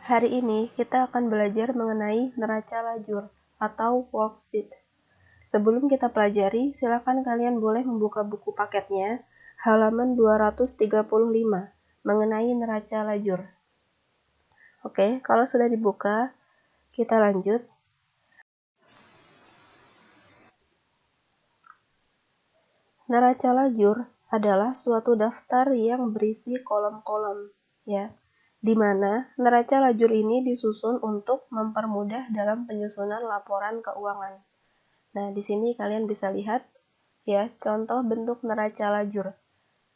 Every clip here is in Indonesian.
Hari ini kita akan belajar mengenai neraca lajur atau worksheet. Sebelum kita pelajari, silakan kalian boleh membuka buku paketnya, halaman 235, mengenai neraca lajur. Oke, kalau sudah dibuka, kita lanjut. Neraca lajur adalah suatu daftar yang berisi kolom-kolom, ya, di mana neraca lajur ini disusun untuk mempermudah dalam penyusunan laporan keuangan. Nah, di sini kalian bisa lihat ya, contoh bentuk neraca lajur.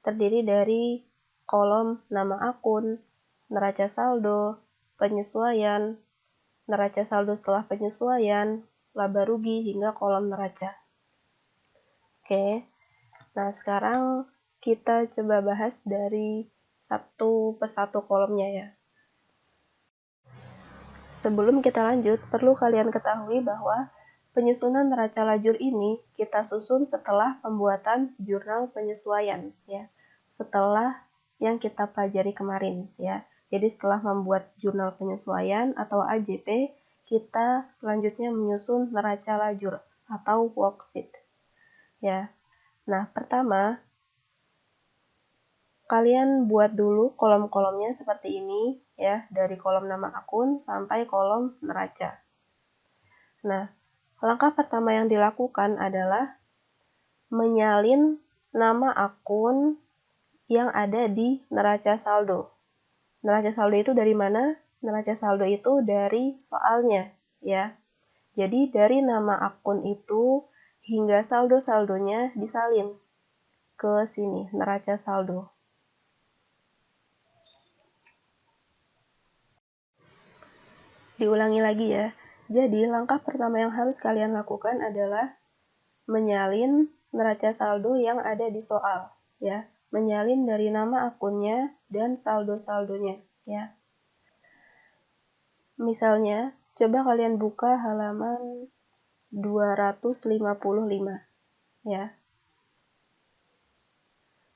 Terdiri dari kolom nama akun, neraca saldo, penyesuaian, neraca saldo setelah penyesuaian, laba rugi, hingga kolom neraca. Oke. Nah, sekarang kita coba bahas dari satu persatu kolomnya ya. Sebelum kita lanjut, perlu kalian ketahui bahwa penyusunan neraca lajur ini kita susun setelah pembuatan jurnal penyesuaian ya. Setelah yang kita pelajari kemarin ya. Jadi setelah membuat jurnal penyesuaian atau AJP, kita selanjutnya menyusun neraca lajur atau worksheet. Ya. Nah, pertama kalian buat dulu kolom-kolomnya seperti ini ya, dari kolom nama akun sampai kolom neraca. Nah, langkah pertama yang dilakukan adalah menyalin nama akun yang ada di neraca saldo. Neraca saldo itu dari mana? Neraca saldo itu dari soalnya ya. Jadi dari nama akun itu hingga saldo-saldonya disalin ke sini, neraca saldo. Diulangi lagi ya. Jadi, langkah pertama yang harus kalian lakukan adalah menyalin neraca saldo yang ada di soal, ya. Menyalin dari nama akunnya dan saldo-saldonya, ya. Misalnya, coba kalian buka halaman 255, ya.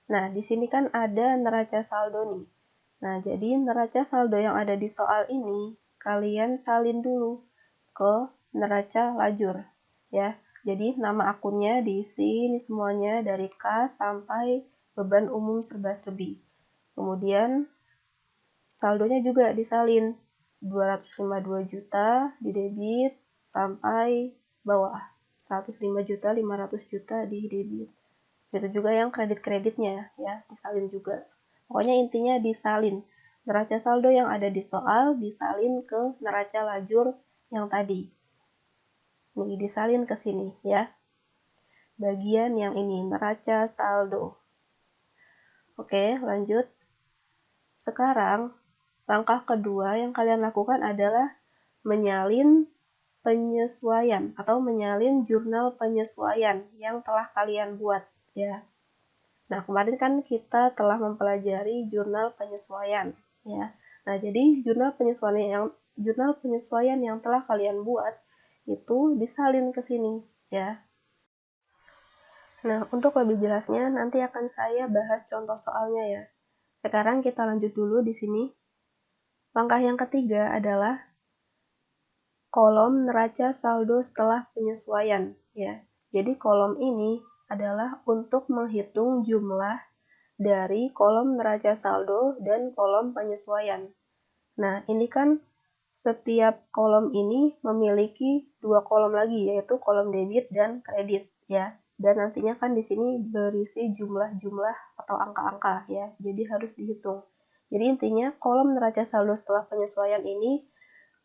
Nah, di sini kan ada neraca saldo nih. Nah, jadi neraca saldo yang ada di soal ini kalian salin dulu ke neraca lajur ya. Jadi nama akunnya diisi ini semuanya dari kas sampai beban umum serba-serbi. Kemudian saldonya juga disalin 252 juta di debit sampai bawah 105 juta 500 juta di debit. Itu juga yang kredit-kreditnya ya, disalin juga. Pokoknya intinya disalin. Neraca saldo yang ada di soal disalin ke neraca lajur yang tadi. Nih, disalin ke sini ya. Bagian yang ini, neraca saldo. Oke, lanjut. Sekarang, langkah kedua yang kalian lakukan adalah menyalin penyesuaian atau menyalin jurnal penyesuaian yang telah kalian buat ya. Nah, kemarin kan kita telah mempelajari jurnal penyesuaian ya. Nah, jadi jurnal penyesuaian yang telah kalian buat itu disalin ke sini ya. Nah, untuk lebih jelasnya nanti akan saya bahas contoh soalnya ya. Sekarang kita lanjut dulu di sini. Langkah yang ketiga adalah kolom neraca saldo setelah penyesuaian ya. Jadi kolom ini adalah untuk menghitung jumlah dari kolom neraca saldo dan kolom penyesuaian. Nah, ini kan setiap kolom ini memiliki dua kolom lagi, yaitu kolom debit dan kredit ya. Dan nantinya kan di sini berisi jumlah-jumlah atau angka-angka ya. Jadi harus dihitung. Jadi intinya kolom neraca saldo setelah penyesuaian ini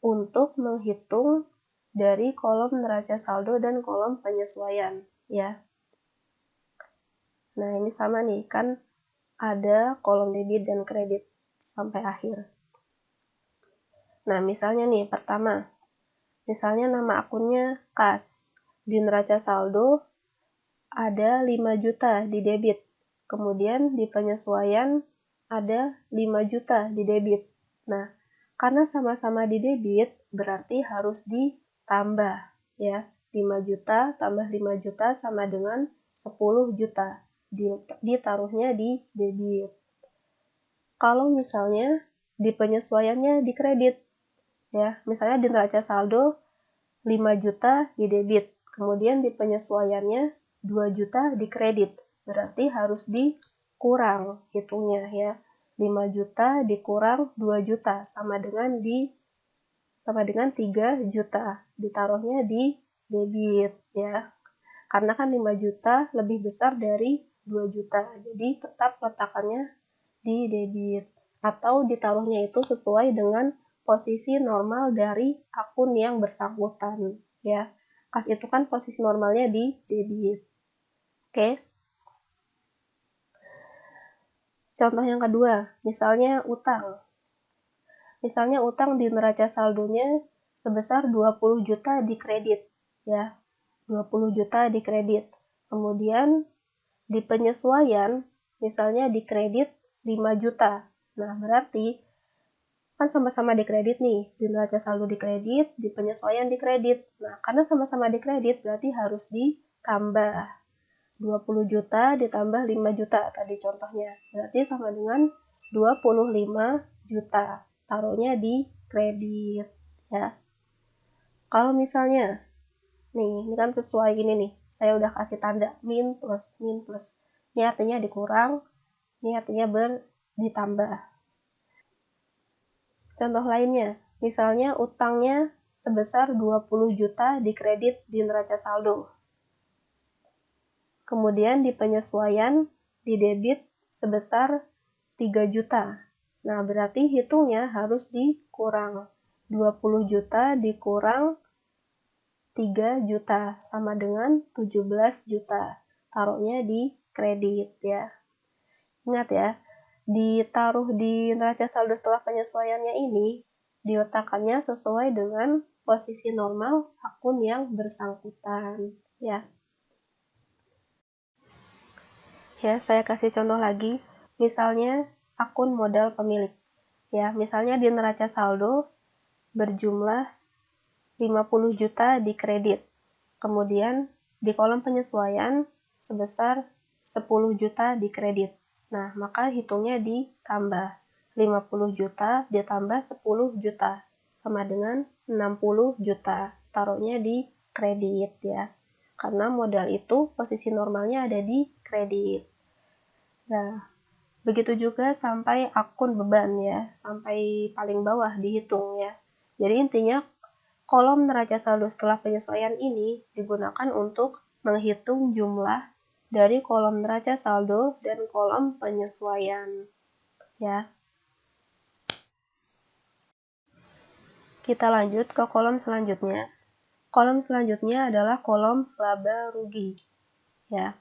untuk menghitung dari kolom neraca saldo dan kolom penyesuaian ya. Nah, ini sama nih, kan ada kolom debit dan kredit sampai akhir. Nah, misalnya nih, pertama, misalnya nama akunnya kas. Di neraca saldo ada 5 juta di debit. Kemudian di penyesuaian ada 5 juta di debit. Nah, karena sama-sama di debit, berarti harus ditambah ya. 5 juta tambah 5 juta sama dengan 10 juta. Ditaruhnya di debit. Kalau misalnya di penyesuaiannya di kredit, ya. Misalnya di neraca saldo 5 juta di debit, kemudian di penyesuaiannya 2 juta di kredit. Berarti harus dikurang hitungnya ya. 5 juta dikurang 2 juta sama dengan 3 juta. Ditaruhnya di debit ya. Karena kan 5 juta lebih besar dari 2 juta. Jadi tetap letakkannya di debit. Atau ditaruhnya itu sesuai dengan posisi normal dari akun yang bersangkutan ya. Kas itu kan posisi normalnya di debit. Oke. Contoh yang kedua, misalnya utang. Misalnya utang di neraca saldonya sebesar 20 juta di kredit ya. 20 juta di kredit. Kemudian di penyesuaian misalnya di kredit 5 juta. Nah, berarti kan sama-sama di kredit nih, di neraca saldo di kredit, di penyesuaian di kredit. Nah, karena sama-sama di kredit berarti harus ditambah 20 juta ditambah 5 juta tadi contohnya. Berarti sama dengan 25 juta. Taruhnya di kredit ya. Kalau misalnya nih, ini kan sesuai gini nih. Saya udah kasih tanda min plus. Ini artinya dikurang, ini artinya ditambah. Contoh lainnya, misalnya utangnya sebesar 20 juta di kredit di neraca saldo. Kemudian di penyesuaian di debit sebesar 3 juta. Nah, berarti hitungnya harus dikurang. 20 juta dikurang 3 juta sama dengan 17 juta. Taruhnya di kredit ya. Ingat ya, ditaruh di neraca saldo setelah penyesuaiannya ini diletakkannya sesuai dengan posisi normal akun yang bersangkutan ya. Ya, saya kasih contoh lagi. Misalnya akun modal pemilik. Ya, misalnya di neraca saldo berjumlah 50 juta di kredit. Kemudian di kolom penyesuaian sebesar 10 juta di kredit. Nah, maka hitungnya ditambah 50 juta ditambah 10 juta sama dengan 60 juta. Taruhnya di kredit ya. Karena modal itu posisi normalnya ada di kredit. Nah, begitu juga sampai akun beban ya, sampai paling bawah dihitung ya. Jadi intinya kolom neraca saldo setelah penyesuaian ini digunakan untuk menghitung jumlah dari kolom neraca saldo dan kolom penyesuaian ya. Kita lanjut ke kolom selanjutnya. Kolom selanjutnya adalah kolom laba rugi ya.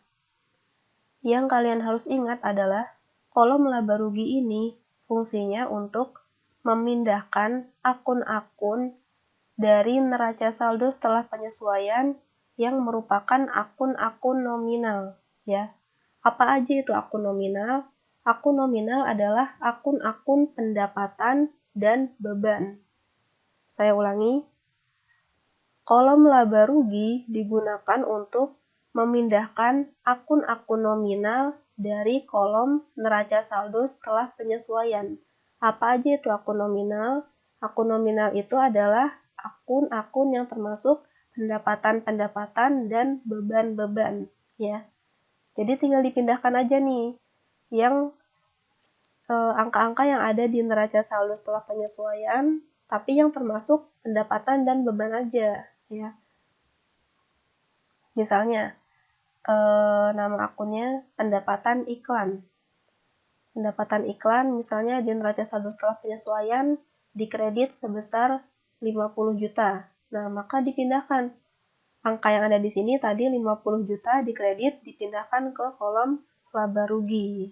Yang kalian harus ingat adalah kolom laba rugi ini fungsinya untuk memindahkan akun-akun dari neraca saldo setelah penyesuaian yang merupakan akun-akun nominal ya. Apa aja itu akun nominal? Akun nominal adalah akun-akun pendapatan dan beban. Saya ulangi. Kolom laba rugi digunakan untuk memindahkan akun-akun nominal dari kolom neraca saldo setelah penyesuaian. Apa aja itu akun nominal? Akun nominal itu adalah akun-akun yang termasuk pendapatan-pendapatan dan beban-beban ya. Jadi tinggal dipindahkan aja nih yang angka-angka yang ada di neraca saldo setelah penyesuaian, tapi yang termasuk pendapatan dan beban aja ya. Misalnya nama akunnya pendapatan iklan. Pendapatan iklan misalnya di neraca saldo setelah penyesuaian di kredit sebesar 50 juta. Nah, maka dipindahkan angka yang ada di sini tadi 50 juta di kredit dipindahkan ke kolom laba rugi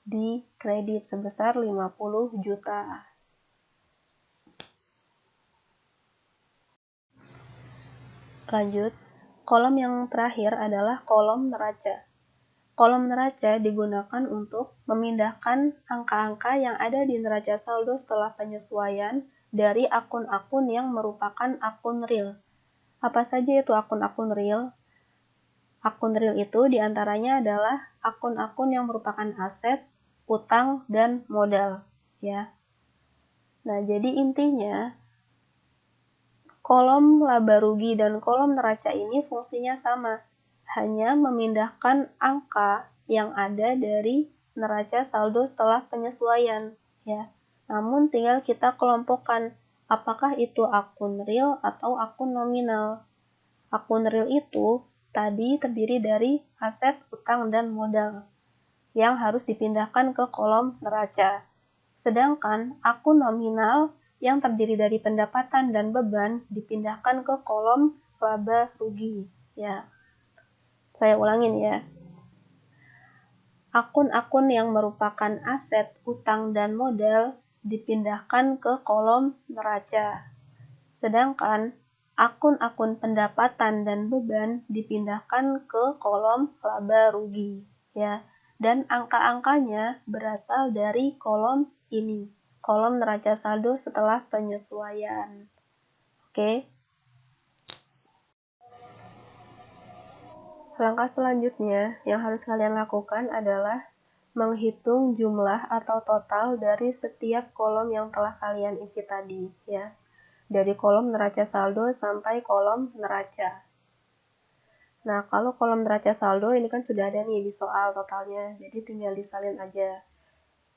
di kredit sebesar 50 juta. Lanjut, kolom yang terakhir adalah kolom neraca. Kolom neraca digunakan untuk memindahkan angka-angka yang ada di neraca saldo setelah penyesuaian dari akun-akun yang merupakan akun real. Apa saja itu akun-akun real? Akun real itu diantaranya adalah akun-akun yang merupakan aset, utang, dan modal. Ya. Nah, jadi intinya kolom laba rugi dan kolom neraca ini fungsinya sama, hanya memindahkan angka yang ada dari neraca saldo setelah penyesuaian, ya. Namun tinggal kita kelompokkan apakah itu akun real atau akun nominal. Akun real itu tadi terdiri dari aset, utang, dan modal yang harus dipindahkan ke kolom neraca. Sedangkan akun nominal yang terdiri dari pendapatan dan beban dipindahkan ke kolom laba rugi, ya. Saya ulangin ya. Akun-akun yang merupakan aset, utang, dan modal dipindahkan ke kolom neraca. Sedangkan akun-akun pendapatan dan beban dipindahkan ke kolom laba rugi, ya. Dan angka-angkanya berasal dari kolom ini, kolom neraca saldo setelah penyesuaian. Oke. Langkah selanjutnya yang harus kalian lakukan adalah menghitung jumlah atau total dari setiap kolom yang telah kalian isi tadi, ya. Dari kolom neraca saldo sampai kolom neraca. Nah, kalau kolom neraca saldo ini kan sudah ada nih di soal totalnya, jadi tinggal disalin aja.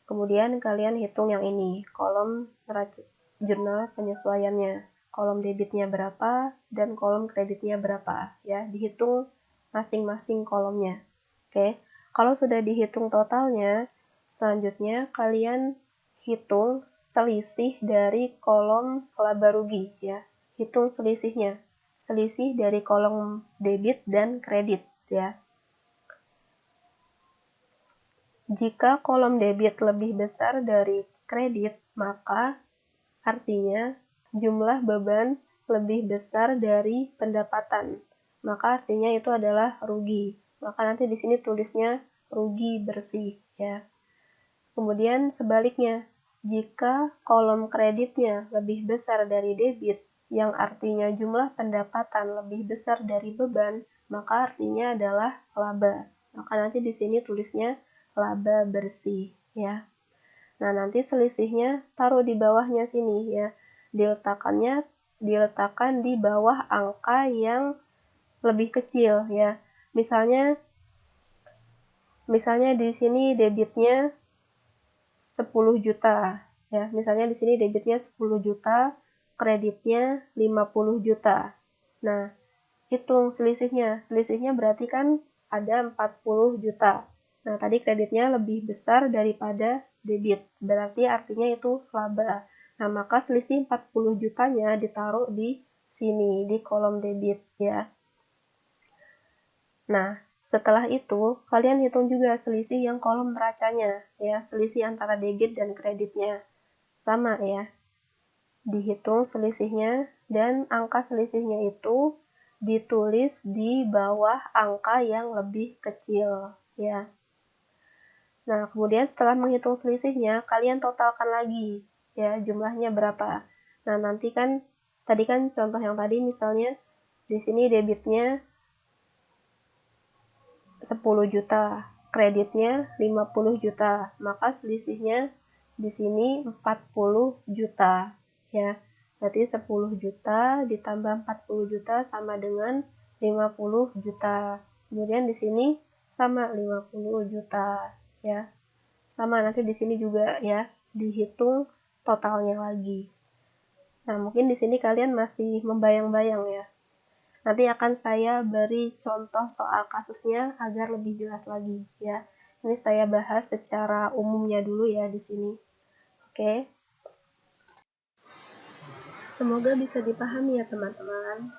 Kemudian kalian hitung yang ini, kolom neraca jurnal penyesuaiannya, kolom debitnya berapa dan kolom kreditnya berapa, ya, dihitung masing-masing kolomnya. Oke, kalau sudah dihitung totalnya, selanjutnya kalian hitung selisih dari kolom laba rugi, ya, hitung selisihnya. Selisih dari kolom debit dan kredit, ya. Jika kolom debit lebih besar dari kredit, maka artinya jumlah beban lebih besar dari pendapatan. Maka artinya itu adalah rugi. Maka nanti di sini tulisnya rugi bersih, ya. Kemudian sebaliknya, jika kolom kreditnya lebih besar dari debit, yang artinya jumlah pendapatan lebih besar dari beban, maka artinya adalah laba. Maka nanti di sini tulisnya laba bersih, ya. Nah, nanti selisihnya taruh di bawahnya sini, ya. Diletakkan di bawah angka yang lebih kecil, ya. Misalnya di sini debitnya 10 juta, ya. Misalnya di sini debitnya 10 juta, kreditnya 50 juta. Nah, hitung selisihnya. Selisihnya berarti kan ada 40 juta. Nah, tadi kreditnya lebih besar daripada debit. Berarti artinya itu laba. Nah, maka selisih 40 jutanya ditaruh di sini, di kolom debit, ya. Nah, setelah itu, kalian hitung juga selisih yang kolom neracanya, ya, selisih antara debit dan kreditnya. Sama, ya. Dihitung selisihnya, dan angka selisihnya itu ditulis di bawah angka yang lebih kecil, ya. Nah, kemudian setelah menghitung selisihnya, kalian totalkan lagi, ya, jumlahnya berapa. Nah, nanti kan, tadi kan contoh yang tadi misalnya, di sini debitnya 10 juta, kreditnya 50 juta, maka selisihnya di sini 40 juta, ya. Berarti 10 juta ditambah 40 juta sama dengan 50 juta. Kemudian di sini sama 50 juta, ya. Sama nanti di sini juga, ya, dihitung totalnya lagi. Nah, mungkin di sini kalian masih membayang-bayang, ya. Nanti akan saya beri contoh soal kasusnya agar lebih jelas lagi, ya. Ini saya bahas secara umumnya dulu ya di sini. Oke. Semoga bisa dipahami ya teman-teman.